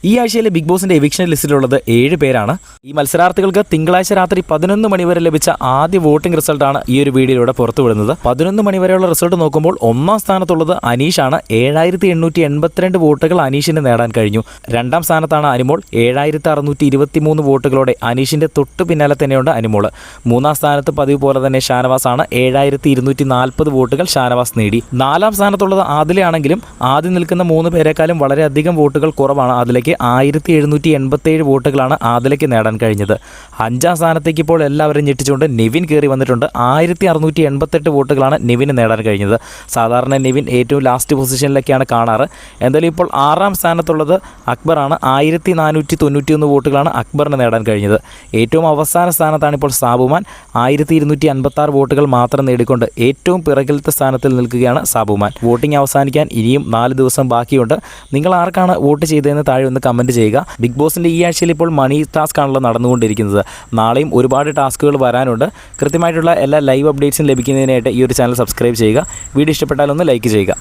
ഈ ആഴ്ചയിലെ ബിഗ് ബോസിന്റെ എവിക്ഷൻ ലിസ്റ്റിലുള്ളത് 7 പേരാണ്. ഈ മത്സരാർത്ഥികൾക്ക് തിങ്കളാഴ്ച രാത്രി 11 മണിവരെ ലഭിച്ച ആദ്യ വോട്ടിംഗ് റിസൾട്ടാണ് ഈ ഒരു വീഡിയോയിലൂടെ പുറത്തുവിടുന്നത്. 11 മണിവരെയുള്ള റിസൾട്ട് നോക്കുമ്പോൾ ഒന്നാം സ്ഥാനത്തുള്ളത് അനീഷാണ്. 7882 വോട്ടുകൾ അനീഷിന് നേടാൻ കഴിഞ്ഞു. രണ്ടാം സ്ഥാനത്താണ് അനിമോൾ. 7623 വോട്ടുകളോടെ അനീഷിന്റെ തൊട്ടു പിന്നാലെ തന്നെയുണ്ട് അനിമോൾ. മൂന്നാം സ്ഥാനത്ത് പതിവ് പോലെ തന്നെ ഷാനവാസാണ്. 7240 വോട്ടുകൾ ഷാനവാസ് നേടി. നാലാം സ്ഥാനത്തുള്ളത് ആദിലയാണെങ്കിലും ആദ്യം നിൽക്കുന്ന 3 പേരെക്കാളും വളരെയധികം വോട്ടുകൾ കുറവാണ്. ആദിലയ്ക്ക് 1787 വോട്ടുകളാണ് ആദിലയ്ക്ക് നേടാൻ കഴിഞ്ഞത്. അഞ്ചാം സ്ഥാനത്തേക്ക് ഇപ്പോൾ എല്ലാവരും ഞെട്ടിച്ചുകൊണ്ട് നിവിൻ കയറി വന്നിട്ടുണ്ട്. 1688 വോട്ടുകളാണ് നിവിന് നേടാൻ കഴിഞ്ഞത്. സാധാരണ നിവിൻ ഏറ്റവും ലാസ്റ്റ് പൊസിഷനിലേക്കാണ് കാണാറ്. എന്തായാലും ഇപ്പോൾ 6ാം സ്ഥാനത്തുള്ളത് അക്ബറാണ്. 1491 വോട്ടുകളാണ് അക്ബറിന് നേടാൻ കഴിഞ്ഞത്. ഏറ്റവും അവസാന സ്ഥാനത്താണ് ഇപ്പോൾ സാബുമാൻ. 1256 വോട്ടുകൾ മാത്രം നേടിക്കൊണ്ട് ഏറ്റവും പിറകിലത്തെ സ്ഥാനത്തിൽ നിൽക്കുകയാണ് സാബുമാൻ. വോട്ടിംഗ് അവസാനിക്കാൻ ഇനിയും 4 ദിവസം ബാക്കിയുണ്ട്. നിങ്ങൾ ആർക്കാണ് വോട്ട് ചെയ്തതെന്ന് താഴെ ഒന്ന് കമൻറ്റ് ചെയ്യുക. ബിഗ് ബോസിൻ്റെ ഈ ആഴ്ചയിൽ ഇപ്പോൾ മണി ടാസ്ക് ആണല്ലോ നടന്നുകൊണ്ടിരിക്കുന്നത്. നാളെയും ഒരുപാട് ടാസ്കുകൾ വരാനുണ്ട്. കൃത്യമായിട്ടുള്ള എല്ലാ ലൈവ് അപ്ഡേറ്റ്സും ലഭിക്കുന്നതിനായിട്ട് ഈ ഒരു ചാനൽ സബ്സ്ക്രൈബ് ചെയ്യുക. വീഡിയോ ഇഷ്ടപ്പെട്ടാൽ ഒന്ന് ലൈക്ക് ചെയ്യുക.